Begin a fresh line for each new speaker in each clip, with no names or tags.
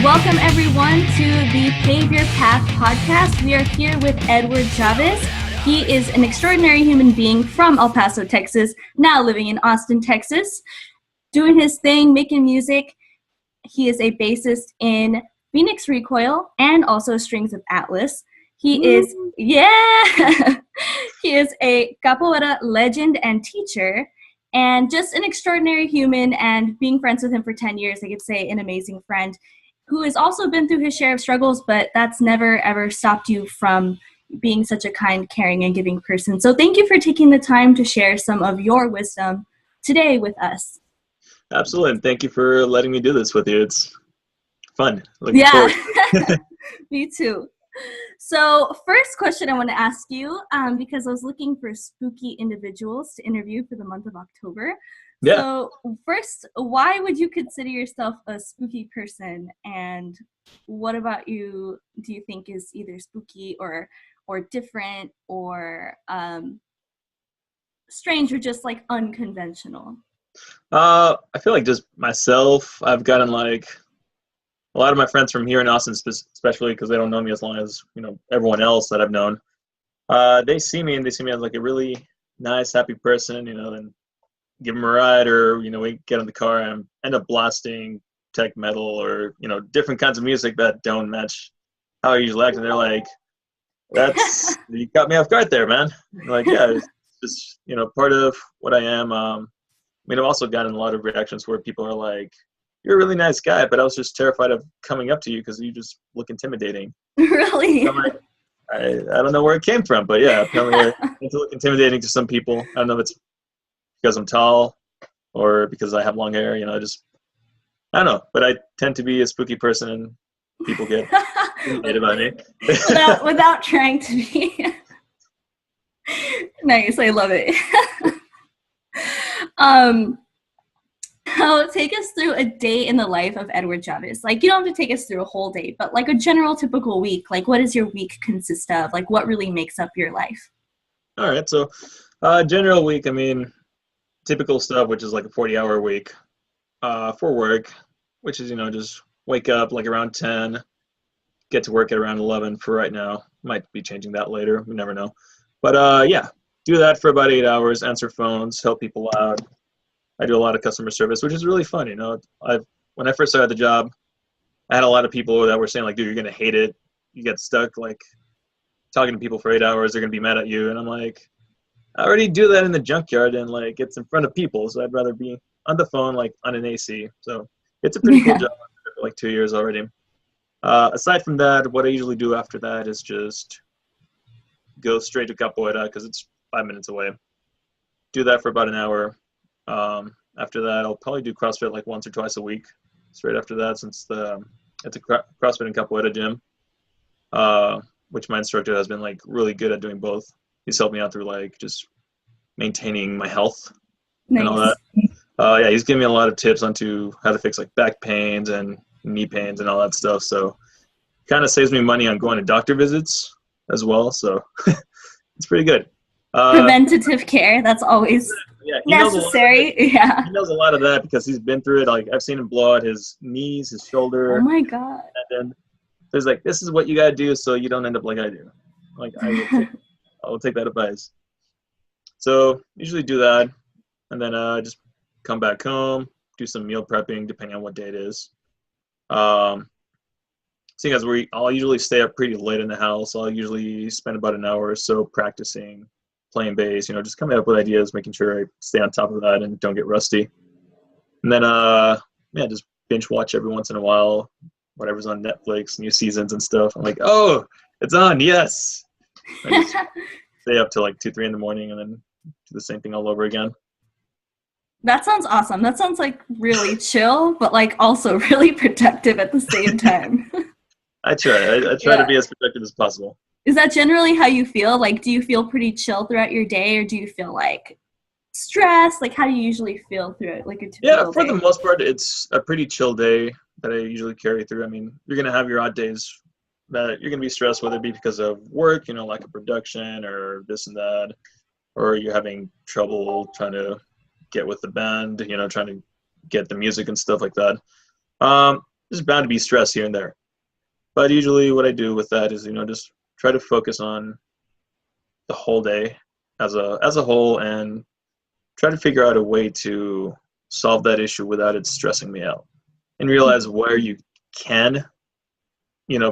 Welcome everyone to the Pave Your Path podcast. We are here with Edward Chavez. He is an extraordinary human being from El Paso, Texas, now living in Austin, Texas, doing his thing, making music. He is a bassist in Phoenix Recoil and also Strings of Atlas. He is he is a capoeira legend and teacher, and just an extraordinary human, and being friends with him for 10 years, I could say an amazing friend who has also been through his share of struggles, but that's never ever stopped you from being such a kind, caring, and giving person. So thank you for taking the time to share some of your wisdom today with us.
Absolutely, and thank you for letting me do this with you. It's fun. Looking forward.
Me too. So first question I want to ask you, because I was looking for spooky individuals to interview for the month of October.
Yeah.
So first, why would you consider yourself a spooky person? And what about you do you think is either spooky or different or strange or just like unconventional?
I feel like just myself. I've gotten like a lot of my friends from here in Austin, especially because they don't know me as long as everyone else that I've known. They see me as like a really nice, happy person. And give them a ride, or we get in the car and end up blasting tech metal or different kinds of music that don't match how I usually act, and they're like, "That's you caught me off guard there, man." I'm like, yeah, it's just part of what I am. I've also gotten a lot of reactions where people are like, "You're a really nice guy, but I was just terrified of coming up to you because you just look intimidating."
Really?
I'm like, I don't know where it came from, but yeah, apparently I tend to look intimidating to some people. I don't know if it's because I'm tall or because I have long hair. I don't know, but I tend to be a spooky person, and people get intimidated about me.
without trying to be. Nice, I love it. Now take us through a day in the life of Edward Chavez. Like, you don't have to take us through a whole day, but like a general typical week. Like, what does your week consist of? Like, what really makes up your life?
All right, so general week, typical stuff, which is like a 40-hour week for work, which is, just wake up like around 10, get to work at around 11 for right now. Might be changing that later. We never know. But yeah, do that for about 8 hours, answer phones, help people out. I do a lot of customer service, which is really fun. When I first started the job, I had a lot of people that were saying like, "Dude, you're going to hate it. You get stuck like talking to people for 8 hours. They're going to be mad at you." And I'm like, I already do that in the junkyard, and like it's in front of people, so I'd rather be on the phone, like on an AC. So it's a pretty cool job. I've been there for like 2 years already. Aside from that, what I usually do after that is just go straight to capoeira because it's 5 minutes away. Do that for about an hour. After that, I'll probably do CrossFit like once or twice a week. Straight after that, since it's a CrossFit and capoeira gym, which my instructor has been like really good at doing both. He's helped me out through like just maintaining my health and all that. Yeah, he's given me a lot of tips onto how to fix like back pains and knee pains and all that stuff. So kind of saves me money on going to doctor visits as well. So it's pretty good.
Preventative care, that's always necessary.
He knows a lot of that because he's been through it. Like I've seen him blow out his knees, his shoulder.
Oh my God.
And then there's like, this is what you got to do so you don't end up like I do. Like I will take that advice. So usually do that, and then just come back home, do some meal prepping depending on what day it is. Seeing as I'll usually stay up pretty late in the house, I'll usually spend about an hour or so practicing, playing bass, just coming up with ideas, making sure I stay on top of that and don't get rusty. And then just binge watch every once in a while, whatever's on Netflix, new seasons and stuff. I'm like, oh, it's on, yes. I just stay up till like 2-3 in the morning and then do the same thing all over again.
That sounds awesome. That sounds like really chill, but like also really productive at the same time.
I try to be as productive as possible.
Is that generally how you feel? Like, do you feel pretty chill throughout your day, or do you feel like stressed? Like, how do you usually feel throughout like a typical
Yeah, for
day?
the most part, it's a pretty chill day that I usually carry through. You're going to have your odd days that you're going to be stressed, whether it be because of work, lack of production or this and that, or you're having trouble trying to get with the band, trying to get the music and stuff like that. there's bound to be stress here and there. But usually what I do with that is, just try to focus on the whole day as a whole, and try to figure out a way to solve that issue without it stressing me out, and realize where you can,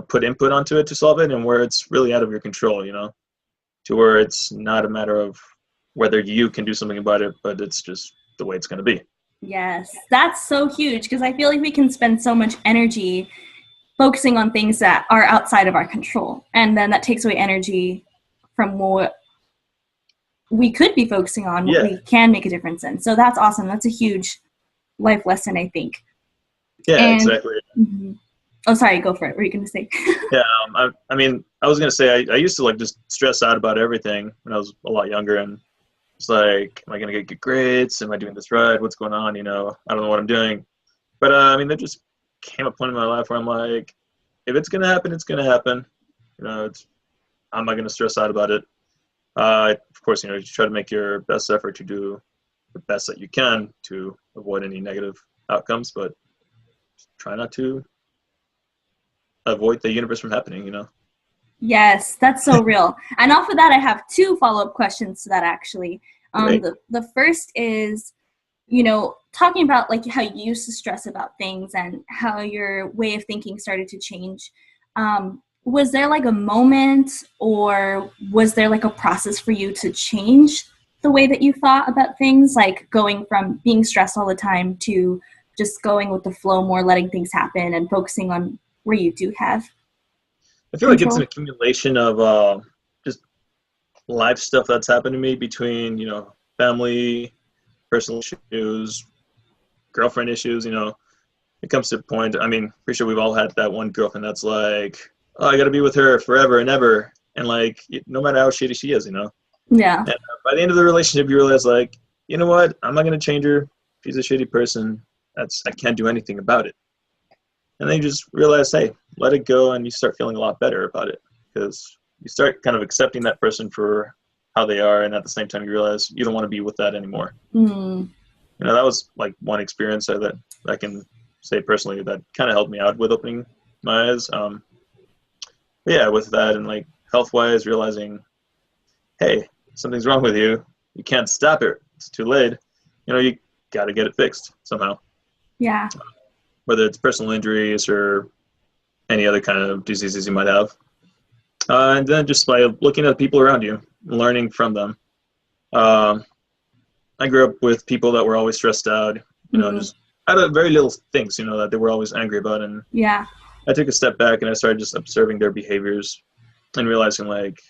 put input onto it to solve it, and where it's really out of your control, to where it's not a matter of whether you can do something about it, but it's just the way it's going to be.
Yes, that's so huge, because I feel like we can spend so much energy focusing on things that are outside of our control, and then that takes away energy from what we could be focusing on, what
Yeah.
we can make a difference in. So that's awesome. That's a huge life lesson, I think.
Yeah,
And,
exactly.
Oh, sorry, go for it. What were you going to say?
Yeah, I was going to say, I used to like just stress out about everything when I was a lot younger, and it's like, am I going to get good grades? Am I doing this right? What's going on? I don't know what I'm doing. But there just came a point in my life where I'm like, if it's going to happen, it's going to happen. I'm not going to stress out about it. Of course, you try to make your best effort to do the best that you can to avoid any negative outcomes, but try not to avoid the universe from happening,
Yes, that's so real. And off of that, I have two follow-up questions to that, actually.
Right.
The first is, talking about like how you used to stress about things and how your way of thinking started to change. Was there like a moment, or was there like a process for you to change the way that you thought about things, like going from being stressed all the time to just going with the flow more, letting things happen and focusing on where you do have
I feel like it's an accumulation of just life stuff that's happened to me between, family, personal issues, girlfriend issues, it comes to a point. Pretty sure we've all had that one girlfriend that's like, oh, I got to be with her forever and ever. And like, no matter how shitty she is,
Yeah.
And by the end of the relationship, you realize like, you know what? I'm not going to change her. She's a shitty person. I can't do anything about it. And then you just realize, hey, let it go, and you start feeling a lot better about it, because you start kind of accepting that person for how they are, and at the same time you realize you don't want to be with that anymore. That was like one experience that I can say personally that kind of helped me out with opening my eyes. But yeah, with that and like health-wise, realizing, hey, something's wrong with you. You can't stop it. It's too late. You got to get it fixed somehow.
Yeah.
Whether it's personal injuries or any other kind of diseases you might have. And then just by looking at people around you, learning from them. I grew up with people that were always stressed out, just out of very little things, that they were always angry about. And
yeah,
I took a step back and I started just observing their behaviors and realizing like,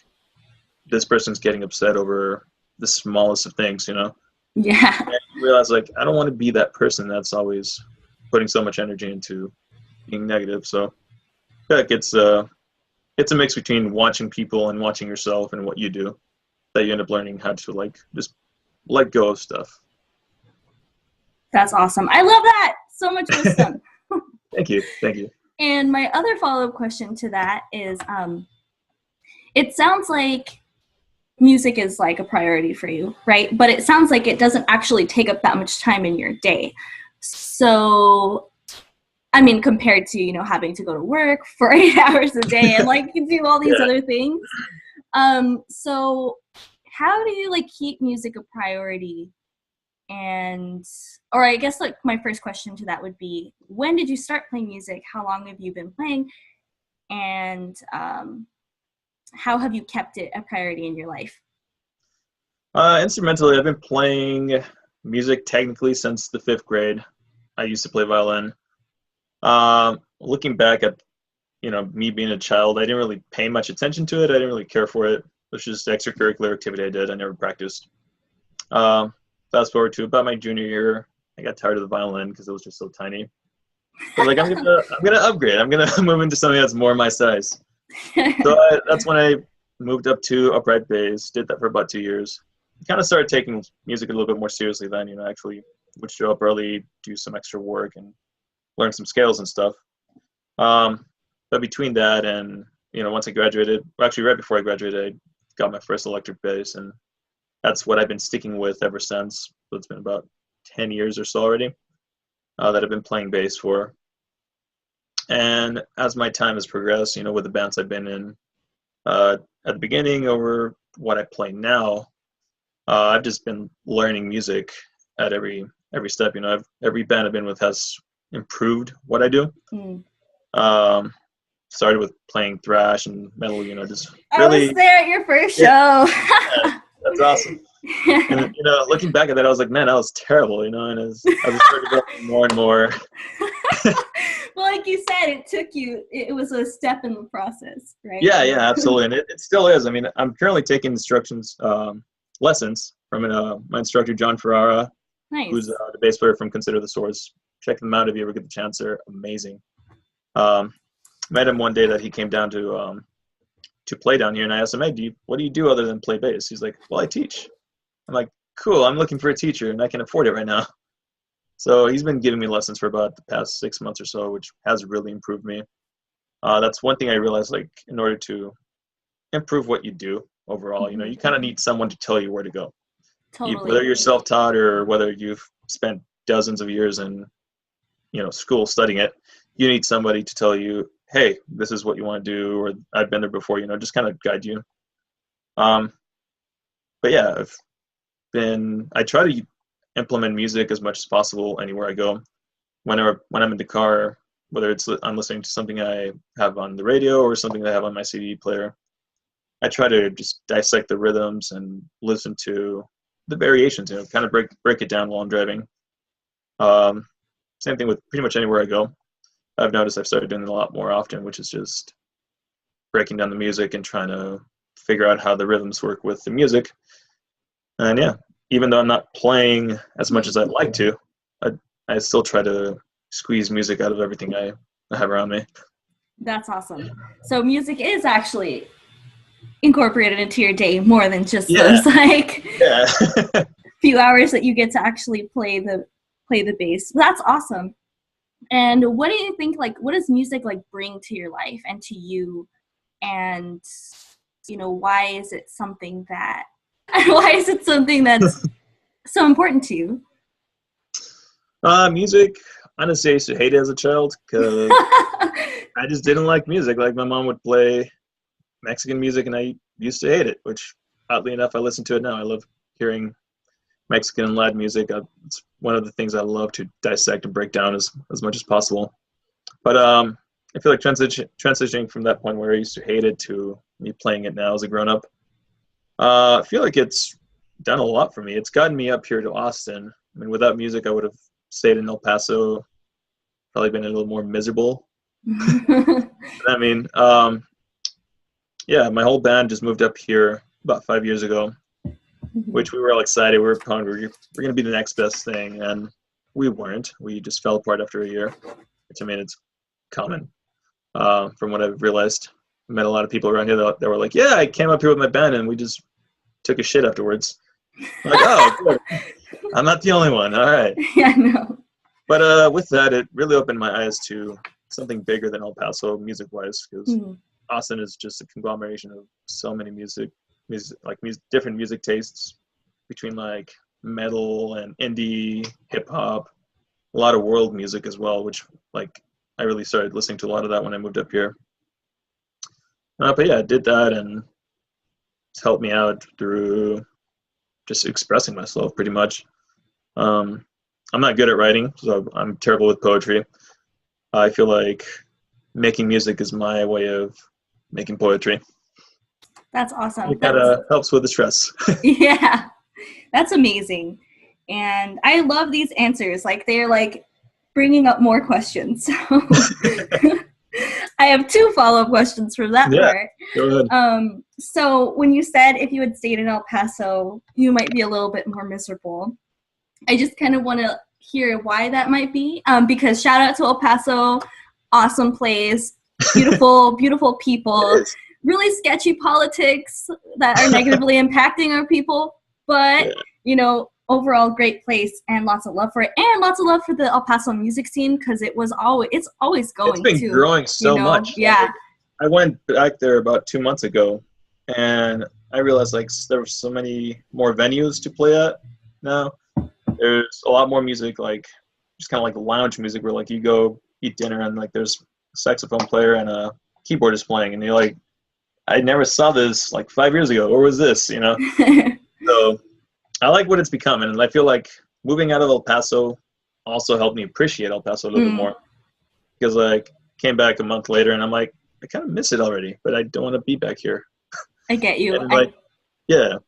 this person's getting upset over the smallest of things,
Yeah.
And you realize like, I don't want to be that person that's always putting so much energy into being negative. So yeah, it's a mix between watching people and watching yourself and what you do, that you end up learning how to like just let go of stuff.
That's awesome. I love that. So much wisdom.
Thank you.
And my other follow-up question to that is, it sounds like music is like a priority for you, right? But it sounds like it doesn't actually take up that much time in your day. So, compared to, having to go to work for 8 hours a day and like do all these other things. So how do you like keep music a priority? Or I guess like my first question to that would be, when did you start playing music? How long have you been playing? And how have you kept it a priority in your life?
Instrumentally, I've been playing music technically since the 5th grade. I used to play violin. Looking back at, me being a child, I didn't really pay much attention to it. I didn't really care for it. It was just extracurricular activity I did. I never practiced. Fast forward to about my junior year, I got tired of the violin because it was just so tiny. I was like, I'm gonna upgrade. I'm gonna move into something that's more my size. So that's when I moved up to upright bass. Did that for about 2 years. Kind of started taking music a little bit more seriously then. Actually would show up early, do some extra work, and learn some scales and stuff. But between that and once I graduated, actually right before I graduated, I got my first electric bass, and that's what I've been sticking with ever since. So it's been about 10 years or so already that I've been playing bass for. And as my time has progressed, with the bands I've been in at the beginning over what I play now, I've just been learning music at every step. Every band I've been with has improved what I do.
Mm.
Started with playing thrash and metal, just
I was
really.
there at your first show.
Yeah, that's awesome. And looking back at that, I was like, man, that was terrible, and as I started developing more and more.
Well, like you said, it was a step in the process, right?
Yeah, absolutely. And it still is. I mean, I'm currently taking instructions, lessons from my instructor, John Ferrara,
Nice.
who's the bass player from Consider the Source. Check them out if you ever get the chance. They're amazing. Met him one day that he came down to play down here, and I asked him, hey, what do you do other than play bass? He's like, well, I teach. I'm like, cool, I'm looking for a teacher, and I can afford it right now. So he's been giving me lessons for about the past 6 months or so, which has really improved me. That's one thing I realized, like, in order to improve what you do overall, you kind of need someone to tell you where to go.
Totally.
Whether you're self-taught or whether you've spent dozens of years in, school studying it, you need somebody to tell you, hey, this is what you want to do, or I've been there before, just kind of guide you. But yeah, I try to implement music as much as possible anywhere I go. When I'm in the car, whether I'm listening to something I have on the radio or something I have on my CD player, I try to just dissect the rhythms and listen to the variations, kind of break it down while I'm driving. Same thing with pretty much anywhere I go. I've noticed I've started doing it a lot more often, which is just breaking down the music and trying to figure out how the rhythms work with the music. And yeah, even though I'm not playing as much as I'd like to, I still try to squeeze music out of everything I have around me.
That's awesome. So music is actually incorporated into your day more than just those few hours that you get to actually play the bass. That's awesome. And what do you think, like, what does music like bring to your life and to you? And why is it something that's so important to you?
Music, honestly, I used to hate it as a child because I just didn't like music. Like, my mom would play Mexican music and I used to hate it, which oddly enough, I listen to it now. I love hearing Mexican and Latin music. It's one of the things I love to dissect and break down as much as possible. But I feel like transitioning from that point where I used to hate it to me playing it now as a grown-up, I feel like it's done a lot for me. It's gotten me up here to Austin. I mean, without music, I would have stayed in El Paso, probably been a little more miserable. I mean, yeah, my whole band just moved up here about 5 years ago, which we were all excited. We were going to be the next best thing, and we weren't. We just fell apart after a year, which, I mean, it's common from what I've realized. I met a lot of people around here that were like, yeah, I came up here with my band, and we just took a shit afterwards. I'm like, oh, good. I'm not the only one. All right.
Yeah, no.
But with that, it really opened my eyes to something bigger than El Paso music-wise, because Austin is just a conglomeration of so many different music tastes between like metal and indie, hip-hop, a lot of world music as well, which like I really started listening to a lot of that when I moved up here. But yeah, I did that, and it's helped me out through just expressing myself pretty much. I'm not good at writing, so I'm terrible with poetry. I feel like making music is my way of making poetry.
That's awesome.
It kind of helps with the stress.
Yeah, that's amazing. And I love these answers. Like, they're like bringing up more questions. So I have 2 follow-up questions from that part.
Go ahead.
So when you said if you had stayed in El Paso, you might be a little bit more miserable, I just kind of want to hear why that might be. Because shout out to El Paso, awesome place, beautiful, beautiful people, really sketchy politics that are negatively impacting our people, but overall great place, and lots of love for it, and lots of love for the El Paso music scene, because it's always going.
It's been growing so much.
Yeah.
Like, I went back there about 2 months ago, and I realized like there were so many more venues to play at now. There's a lot more music, like just kind of like lounge music where like you go eat dinner and like there's saxophone player and a keyboardist playing, and you're like, I never saw this like 5 years ago. Where was this? You know. So I like what it's becoming, and I feel like moving out of El Paso also helped me appreciate El Paso a little bit more, because like came back a month later and I'm like, I kind of miss it already, but I don't want to be back here.
I get you.
And like, yeah.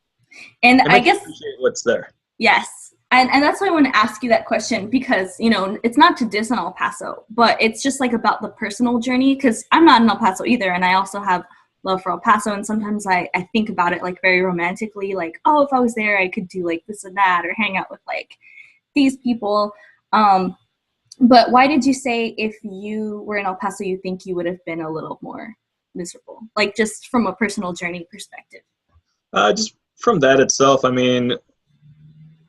And
it
I
makes you
guess
appreciate what's there.
yes. And that's why I want to ask you that question, because, you know, it's not to diss on El Paso, but it's just like about the personal journey, because I'm not in El Paso either. And I also have love for El Paso. And sometimes I think about it like very romantically, like, oh, if I was there, I could do like this and that, or hang out with like these people. But why did you say if you were in El Paso, you think you would have been a little more miserable? Like just from a personal journey perspective.
Just from that itself, I mean,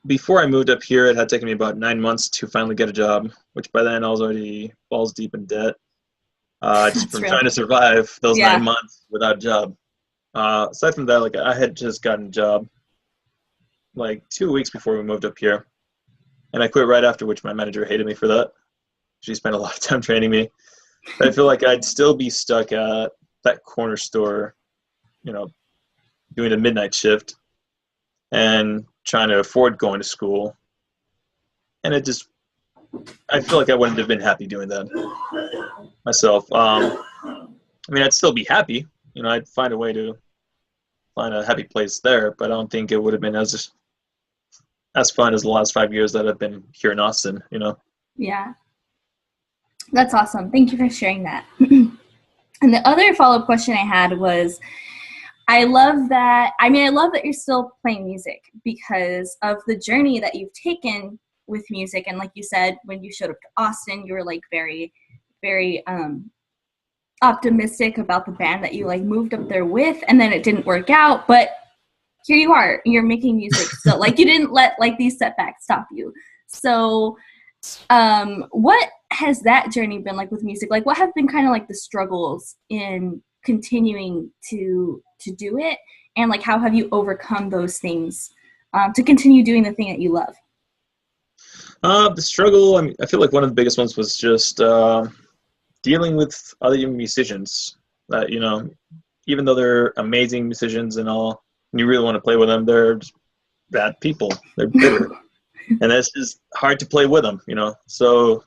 before I moved up here, it had taken me about 9 months to finally get a job, which by then I was already balls deep in debt. Just from trying to survive those 9 months without a job. Aside from that, like I had just gotten a job like 2 weeks before we moved up here, and I quit right after, which my manager hated me for that. She spent a lot of time training me. But I feel like I'd still be stuck at that corner store, you know, doing a midnight shift and trying to afford going to school. And it just, I feel like I wouldn't have been happy doing that myself. I mean, I'd still be happy. You know, I'd find a way to find a happy place there, but I don't think it would have been as fun as the last 5 years that I've been here in Austin, you know?
Yeah. That's awesome. Thank you for sharing that. And the other follow-up question I had was, I love that you're still playing music because of the journey that you've taken with music. And like you said, when you showed up to Austin, you were like very, very optimistic about the band that you like moved up there with, and then it didn't work out, but here you are, you're making music still. Like you didn't let like these setbacks stop you. So what has that journey been like with music? Like what have been kind of like the struggles in continuing to do it, and like how have you overcome those things to continue doing the thing that you love?
The struggle, I mean, I feel like one of the biggest ones was just dealing with other musicians that, you know, even though they're amazing musicians and all, and you really want to play with them, they're just bad people. They're bitter. And it's just hard to play with them, you know. So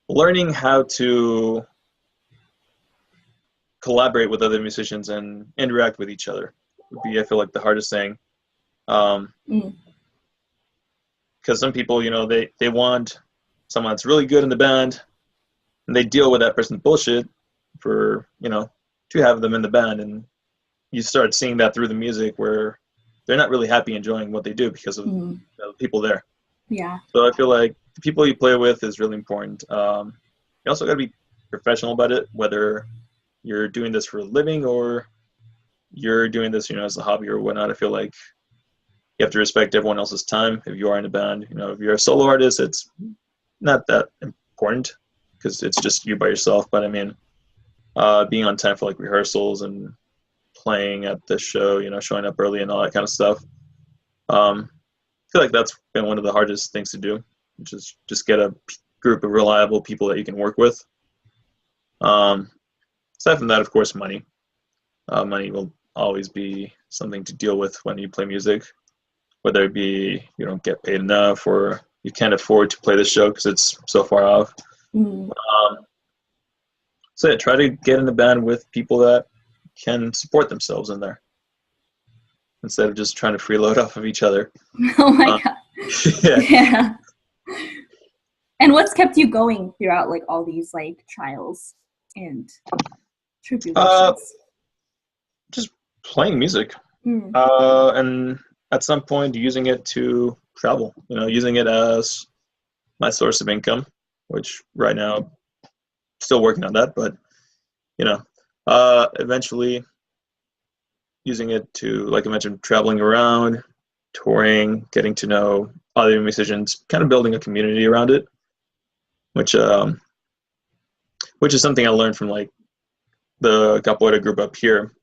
learning how to collaborate with other musicians and interact with each other would be, I feel like, the hardest thing. Because some people, you know, they want someone that's really good in the band, and they deal with that person's bullshit for, you know, to have them in the band. And you start seeing that through the music where they're not really happy enjoying what they do because of the people there.
Yeah.
So I feel like the people you play with is really important. You also got to be professional about it, whether you're doing this for a living or you're doing this, you know, as a hobby or whatnot. I feel like you have to respect everyone else's time. If you are in a band, you know, if you're a solo artist, it's not that important because it's just you by yourself. But I mean, being on time for like rehearsals and playing at the show, you know, showing up early and all that kind of stuff. I feel like that's been one of the hardest things to do, which is just get a group of reliable people that you can work with. Aside from that, of course, money. Money will always be something to deal with when you play music, whether it be you don't get paid enough or you can't afford to play the show because it's so far off. So yeah, try to get in the band with people that can support themselves in there instead of just trying to freeload off of each other.
Oh my God. Yeah. And what's kept you going throughout like all these like trials and tribulations?
Just playing music. And at some point using it to travel, you know, using it as my source of income, which right now still working on that, but you know, eventually using it to, like I mentioned, traveling around, touring, getting to know other musicians, kind of building a community around it, which is something I learned from like the capoeira group up here,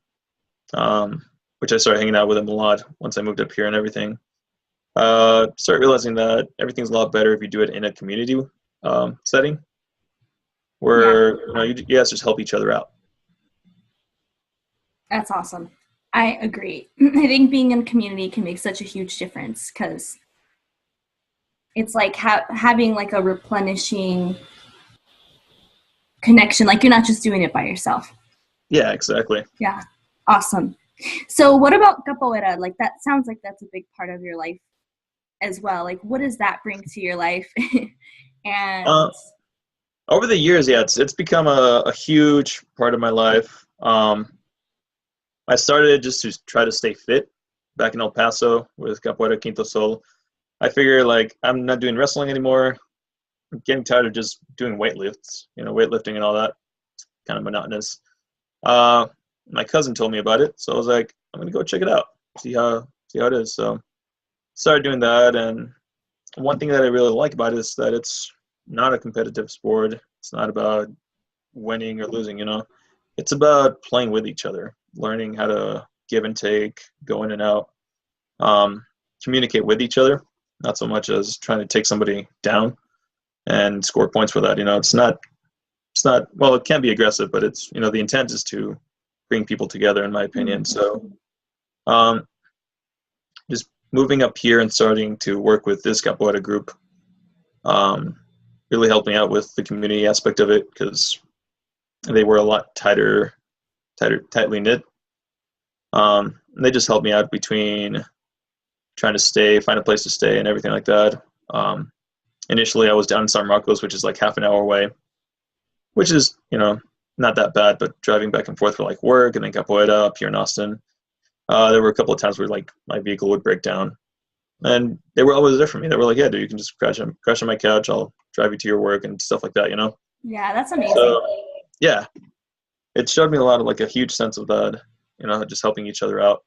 which I started hanging out with them a lot once I moved up here and everything. Start realizing that everything's a lot better if you do it in a community setting.
Yeah,
where you guys just help each other out.
that's awesome. I agree. I think being in community can make such a huge difference because it's like having like a replenishing connection. Like you're not just doing it by yourself.
Yeah, exactly.
Yeah, awesome. So what about capoeira? Like that sounds like that's a big part of your life as well. Like what does that bring to your life?
Uh,
And
Over the years, yeah, it's become a huge part of my life. I started just to try to stay fit back in El Paso with Capoeira Quinto Sol. I figure like I'm not doing wrestling anymore. I'm getting tired of just doing weightlifting and all that. It's kind of monotonous. Uh, my cousin told me about it, so I was like, I'm gonna go check it out, see how it is. So started doing that, and one thing that I really like about it is that it's not a competitive sport. It's not about winning or losing. It's about playing with each other, learning how to give and take, go in and out, um, communicate with each other, not so much as trying to take somebody down and score points for that. It's not well, it can be aggressive, but it's the intent is to bring people together, in my opinion. So um, just moving up here and starting to work with this capoeira group um, really helped me out with the community aspect of it because they were a lot tightly knit. They just helped me out between trying to find a place to stay and everything like that. Initially, I was down in San Marcos, which is like half an hour away, which is, not that bad, but driving back and forth for like work and then capoeira up here in Austin, there were a couple of times where like my vehicle would break down, and they were always there for me. They were like, "Yeah, dude, you can just crash on my couch. I'll drive you to your work and stuff like that."
yeah, that's amazing.
So yeah, it showed me a lot of like a huge sense of that, just helping each other out.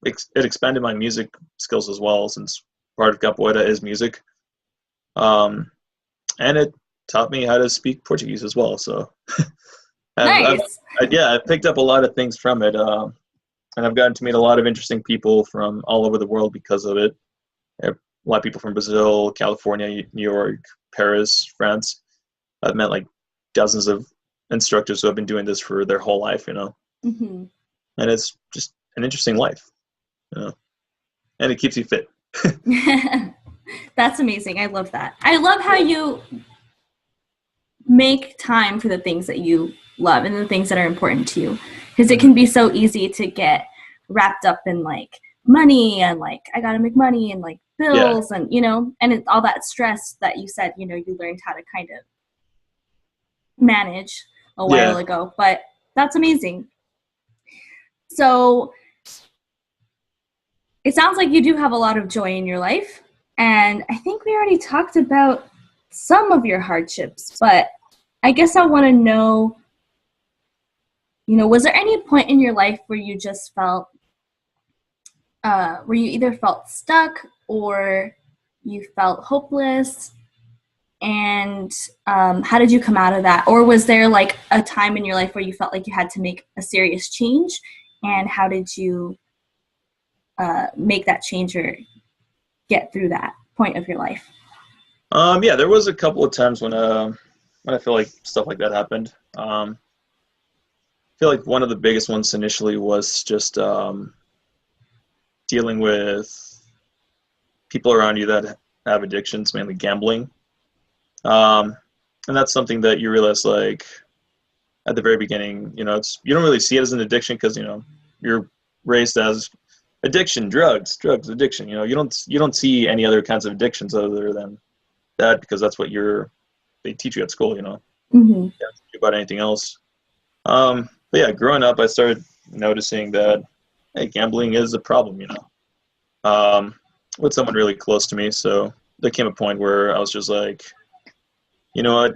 It expanded my music skills as well, since part of capoeira is music, and it taught me how to speak Portuguese as well. So
Nice.
I've picked up a lot of things from it, and I've gotten to meet a lot of interesting people from all over the world because of it. A lot of people from Brazil, California, New York, Paris, France. I've met like dozens of instructors who have been doing this for their whole life,
Hmm.
and it's just an interesting life, and it keeps you fit.
That's amazing. I love that. I love how you make time for the things that you love and the things that are important to you, because it
Mhm.
can be so easy to get wrapped up in like money and like I gotta make money and like
Yeah,
bills and and all that stress that you said you learned how to kind of manage a while
yeah.
ago. But that's amazing. So it sounds like you do have a lot of joy in your life, and I think we already talked about some of your hardships, but I guess I want to know, was there any point in your life where you just felt, where you either felt stuck or you felt hopeless? And how did you come out of that? Or was there like a time in your life where you felt like you had to make a serious change? And how did you make that change or get through that point of your life?
Yeah, there was a couple of times when I feel like stuff like that happened. I feel like one of the biggest ones initially was just dealing with people around you that have addictions, mainly gambling. Um, and that's something that you realize like at the very beginning, you don't really see it as an addiction because you're raised as addiction, drugs, addiction. You don't see any other kinds of addictions other than that because that's what they teach you at school.
Mm-hmm.
You don't think about anything else. But yeah, growing up, I started noticing that hey, gambling is a problem. Um, with someone really close to me. So there came a point where I was just like, you know what,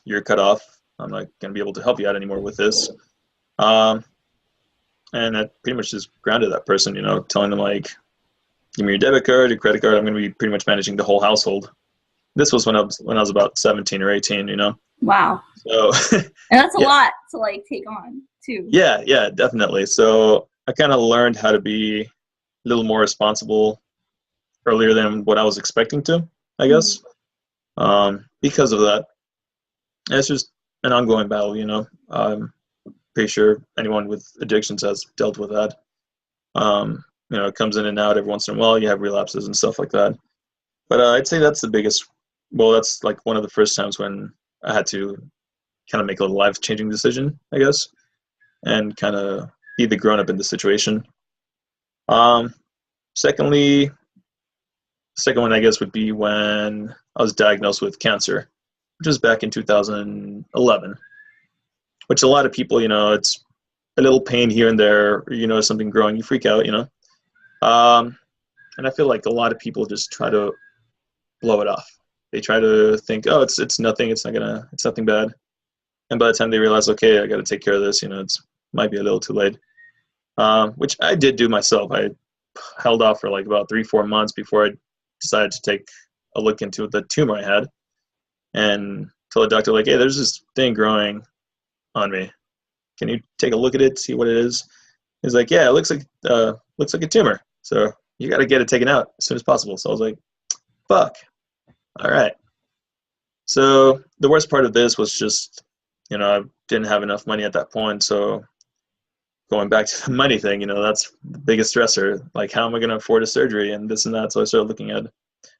you're cut off. I'm not going to be able to help you out anymore with this. Um, and I pretty much just grounded that person, telling them like, give me your debit card, your credit card. I'm going to be pretty much managing the whole household. This was when I was about 17 or 18.
Wow.
So
And that's a
yeah,
lot to like take on too.
yeah, definitely. So I kind of learned how to be a little more responsible earlier than what I was expecting to, I
Mm-hmm.
guess. because of that. And it's just an ongoing battle, you know. Pretty sure anyone with addictions has dealt with that. You know, it comes in and out every once in a while. You have relapses and stuff like that. But I'd say that's the biggest. Well, that's like one of the first times when I had to kind of make a life-changing decision, I guess, and kind of be the grown-up in the situation. Um, secondly, second one I guess would be when I was diagnosed with cancer, which was back in 2011. Which a lot of people, you know, it's a little pain here and there, or, you know, something growing, you freak out, you know. And I feel like a lot of people just try to blow it off. They try to think, oh, it's nothing, it's nothing bad. And by the time they realize, okay, I got to take care of this, you know, it's might be a little too late. Which I did do myself. I held off for like about 3-4 months before I decided to take a look into the tumor I had, and told the doctor like, hey, there's this thing growing on me. Can you take a look at it, see what it is? He's like, yeah, it looks like a tumor. So you got to get it taken out as soon as possible. So I was like, fuck. All right. So the worst part of this was just, you know, I didn't have enough money at that point. So going back to the money thing, you know, that's the biggest stressor. Like, how am I going to afford a surgery and this and that? So I started looking at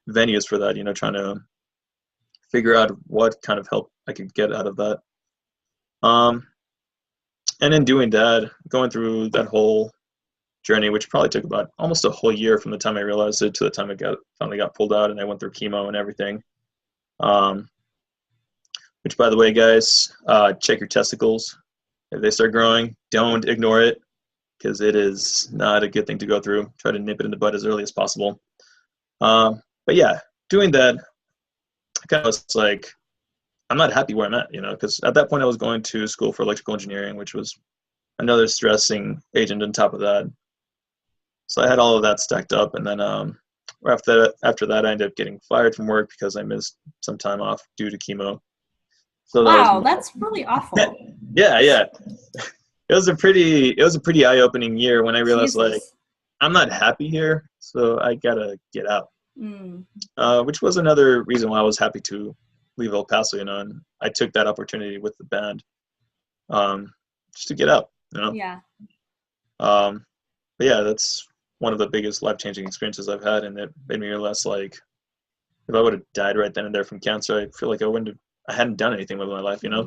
venues for that, you know, trying to figure out what kind of help I could get out of that. And in doing that, going through that whole journey, which probably took about almost a whole year from the time I realized it to the time I finally got pulled out and I went through chemo and everything. Which, by the way, guys, check your testicles. If they start growing, don't ignore it, because it is not a good thing to go through. Try to nip it in the bud as early as possible. But yeah, doing that, I kind of was like, I'm not happy where I'm at, you know, because at that point I was going to school for electrical engineering, which was another stressing agent on top of that. So I had all of that stacked up, and then after that, I ended up getting fired from work because I missed some time off due to chemo. So
wow, that's really awful.
Yeah. It was a pretty eye-opening year when I realized, like, I'm not happy here, so I gotta get out. Which was another reason why I was happy to leave El Paso, you know, and I took that opportunity with the band, just to get out, you know.
Yeah.
But yeah, that's one of the biggest life-changing experiences I've had, and it made me realize, like, if I would have died right then and there from cancer, I feel like I hadn't done anything with my life, you know.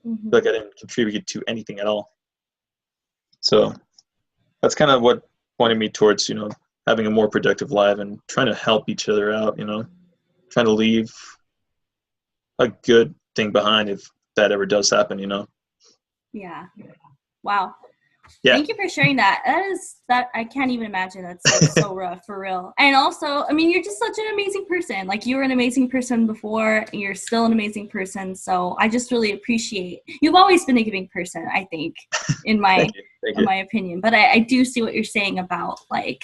I feel like I didn't contribute to anything at all. So that's kind of what pointed me towards, you know, having a more productive life and trying to help each other out, you know, trying to leave a good thing behind if that ever does happen, you know.
Yeah. Wow.
Yeah.
Thank you for sharing that. That I can't even imagine. That's like so rough, for real. And also, I mean, you're just such an amazing person. Like, you were an amazing person before, and you're still an amazing person. So I just really appreciate. You've always been a giving person, I think, in my
Thank you.
my opinion. But I do see what you're saying about, like,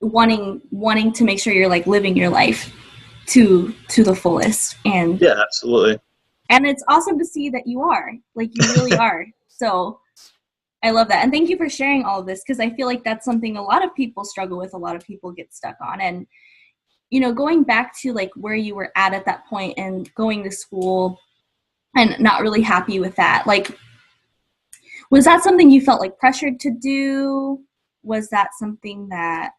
wanting to make sure you're, like, living your life to the fullest. And
yeah, absolutely.
And it's awesome to see that you are. Like, you really are. So I love that. And thank you for sharing all of this, because I feel like that's something a lot of people struggle with, a lot of people get stuck on. And, you know, going back to, like, where you were at that point and going to school and not really happy with that, like, was that something you felt, like, pressured to do? Was that something that,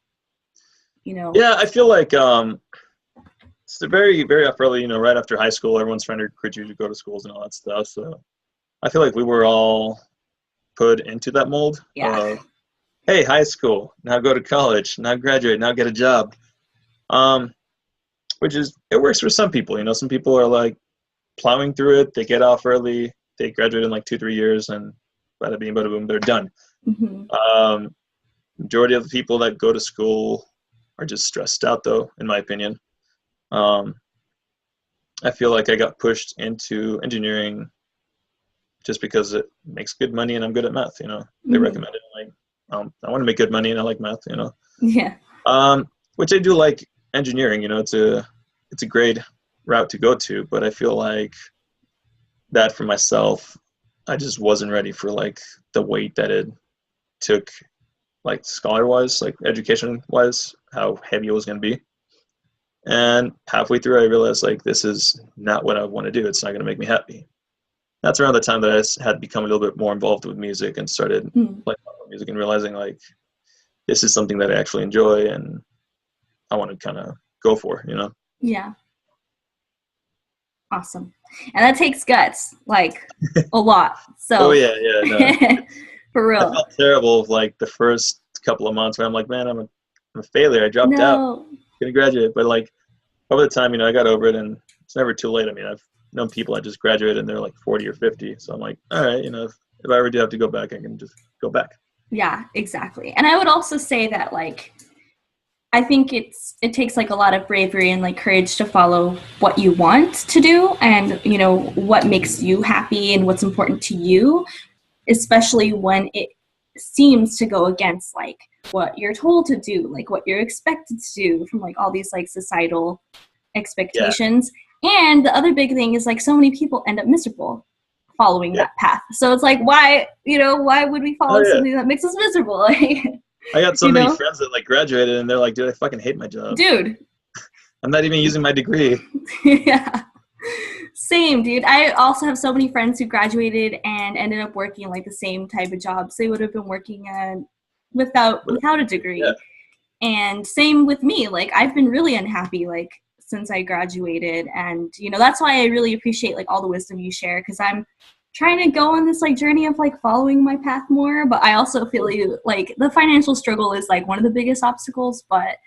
you know?
Yeah, I feel like it's very, very early, you know, right after high school, everyone's trying to recruit you to go to schools and all that stuff. So I feel like we were all put into that mold of, hey, high school, now go to college, now graduate, now get a job. Which is, it works for some people, you know. Some people are like plowing through it, they get off early, they graduate in like 2-3 years, and bada bing, bada boom, they're done. Majority of the people that go to school are just stressed out, though, in my opinion. I feel like I got pushed into engineering just because it makes good money and I'm good at math, you know. They recommend it, like, I want to make good money and I like math, you know.
Yeah.
Which I do like engineering, you know. It's a great route to go to, but I feel like that for myself, I just wasn't ready for, like, the weight that it took, like, scholar-wise, like, education-wise, how heavy it was going to be. And halfway through, I realized like this is not what I want to do. It's not going to make me happy. That's around the time that I had become a little bit more involved with music and started
Mm.
playing music and realizing like this is something that I actually enjoy and I want to kind of go for, you know?
Yeah. Awesome. And that takes guts, like a lot.
Oh
So
yeah, yeah, no.
for
I
real.
felt terrible like the first couple of months where I'm like, man, I'm a failure. I dropped out.
No.
Gonna graduate, but like over the time, I got over it, and it's never too late. I mean, I've known people that just graduated and they're like 40 or 50. So I'm like, all right, if I ever do have to go back, I can just go back.
Yeah, exactly. And I would also say that like I think it takes like a lot of bravery and like courage to follow what you want to do and what makes you happy and what's important to you, especially when it seems to go against like what you're told to do, like what you're expected to do from like all these like societal
Yeah,
expectations. And the other big thing is like so many people end up miserable following
yeah.
that path. So it's like why would we
Oh
follow
yeah.
something that makes us miserable? Like,
I got so
you
many
know,
friends that like graduated and they're like, dude, I fucking hate my job.
dude.
I'm not even using my degree.
Yeah. Same, dude. I also have so many friends who graduated and ended up working like the same type of jobs they would have been working without a
Yeah,
degree. And same with me. Like I've been really unhappy like since I graduated, and that's why I really appreciate like all the wisdom you share, because I'm trying to go on this like journey of like following my path more, but I also feel like the financial struggle is like one of the biggest obstacles, but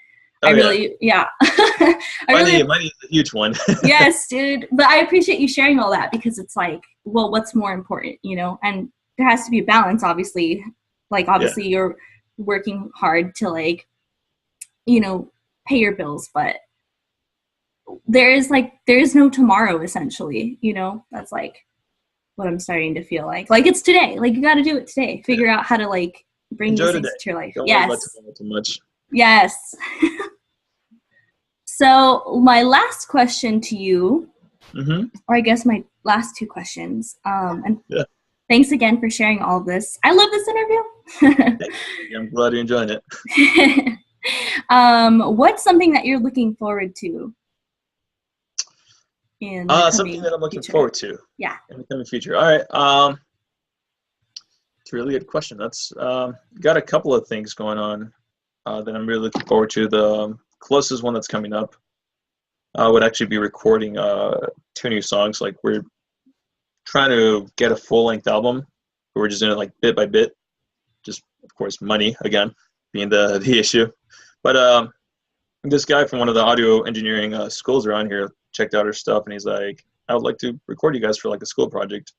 I
oh yeah.
really, yeah. I really,
Money is a huge one.
yes, dude. But I appreciate you sharing all that, because it's like, well, what's more important, And there has to be a balance, obviously. Like,
Yeah.
obviously, you're working hard to like, pay your bills, but there is no tomorrow, essentially. That's like what I'm starting to feel like. Like it's today. Like you got to do it today.
Yeah.
Figure out how to like bring these
Enjoy today.
things to your life.
Don't worry about
Yes.
tomorrow too much.
Yes. So my last question to you,
Mm-hmm.
or I guess my last two questions, and
Yeah.
thanks again for sharing all of this. I love this interview.
I'm glad you're enjoying it.
What's something that you're looking forward to in the
Something
coming
that I'm looking
future?
forward to
Yeah.
in the coming future. All right. It's a really good question. That's got a couple of things going on that I'm really looking forward to. The closest one that's coming up would actually be recording two new songs. Like we're trying to get a full-length album. We're just doing it like bit by bit. Just of course money again being the issue. But this guy from one of the audio engineering schools around here checked out our stuff and he's like, I would like to record you guys for like a school project.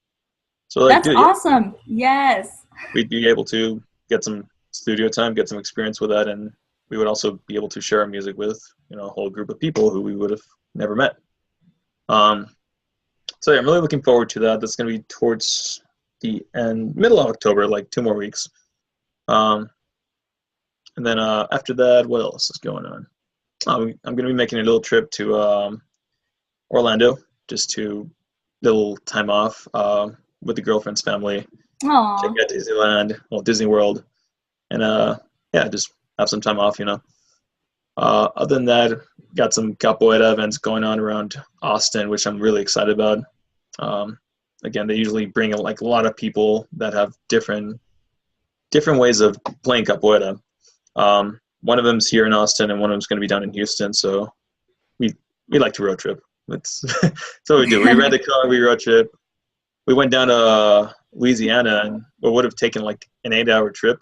So like,
That's
dude, yeah,
awesome. Yes.
we'd be able to get some studio time, get some experience with that, and we would also be able to share our music with a whole group of people who we would have never met. So yeah, I'm really looking forward to that. That's going to be towards the middle of October, like 2 more weeks. And then after that, what else is going on? I'm going to be making a little trip to Orlando, just to little time off with the girlfriend's family, check
Aw.
out Disneyland, well, Disney World, and yeah, just have some time off. Other than that, got some capoeira events going on around Austin, which I'm really excited about. Again, they usually bring like a lot of people that have different ways of playing capoeira. One of them's here in Austin, and one of them's going to be down in Houston. So we like to road trip. That's what we do. We rent a car, we road trip. We went down to Louisiana, and what would have taken like an 8-hour trip,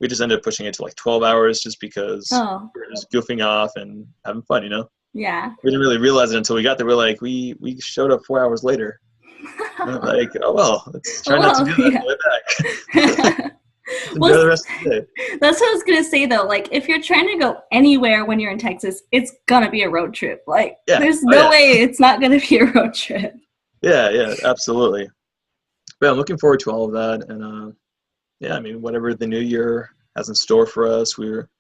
we just ended up pushing it to like 12 hours just because
Oh,
we were just goofing off and having fun.
yeah.
We didn't really realize it until we got there. We're like, we showed up 4 hours later. And we're like, oh well, let's try not to
Well,
do that
yeah.
on the way back. Enjoy
Well,
the rest of the day.
that's what I was gonna say though. Like, if you're trying to go anywhere when you're in Texas, it's gonna be a road trip. Like,
Yeah.
there's
Oh,
no
yeah.
way it's not gonna be a road trip.
Yeah, absolutely. But I'm looking forward to all of that, and yeah, I mean, whatever the new year has in store for us, we're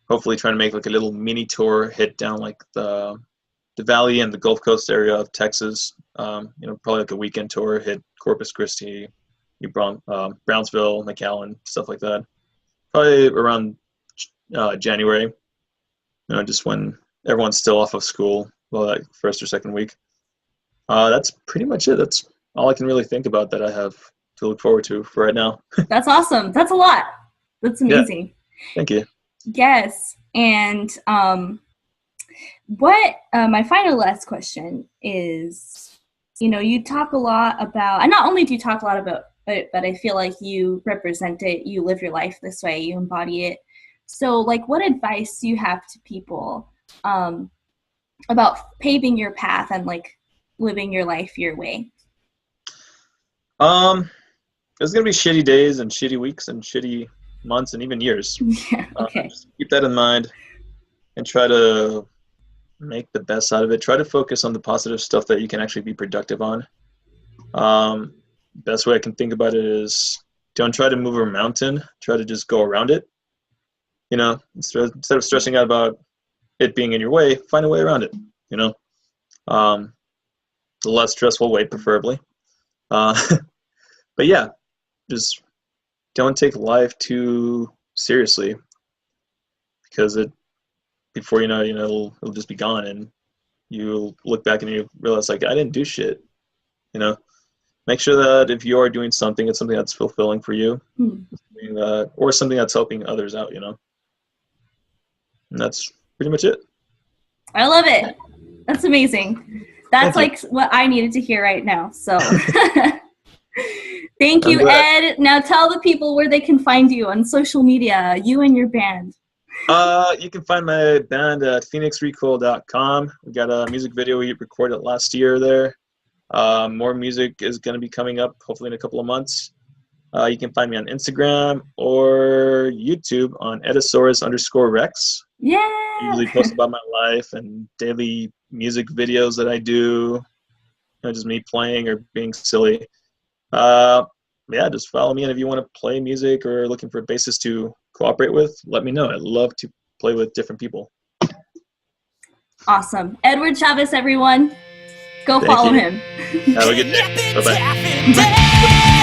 hopefully trying to make like a little mini tour, hit down like the Valley and the Gulf Coast area of Texas. Probably like a weekend tour, hit Corpus Christi, Brownsville, McAllen, stuff like that. Probably around January. Just when everyone's still off of school, well, like first or second week. That's pretty much it. That's all I can really think about that I have to look forward to for right now.
That's awesome. That's a lot. That's
Yeah,
amazing.
thank you.
Yes. And what my final last question is, you talk a lot about, and not only do you talk a lot about it, but I feel like you represent it, you live your life this way, you embody it. So, like, what advice do you have to people about paving your path and, like, living your life your way?
There's gonna be shitty days and shitty weeks and shitty months and even years.
Yeah, okay.
Just keep that in mind and try to make the best out of it. Try to focus on the positive stuff that you can actually be productive on. Best way I can think about it is don't try to move a mountain. Try to just go around it. Instead of stressing out about it being in your way, find a way around it. The less stressful way, preferably. But yeah, just don't take life too seriously, because before you know, it'll just be gone, and you'll look back and you realize, like, I didn't do shit. Make sure that if you are doing something, it's something that's fulfilling for you, or something that's helping others out. And that's pretty much it.
I love it. That's amazing. That's like what I needed to hear right now. So thank you, Ed. Now tell the people where they can find you on social media, you and your band.
You can find my band at phoenixrecoil.com. We got a music video we recorded last year there. More music is going to be coming up hopefully in a couple of months. You can find me on Instagram or YouTube on Eddisaurus_Rex.
Yeah.
I usually post about my life and daily music videos that I do. Just me playing or being silly. Yeah, just follow me, and if you want to play music or looking for a bassist to cooperate with, let me know. I'd love to play with different people.
Awesome. Edward Chavez, everyone. Go follow him.
Have a good day. Bye-bye.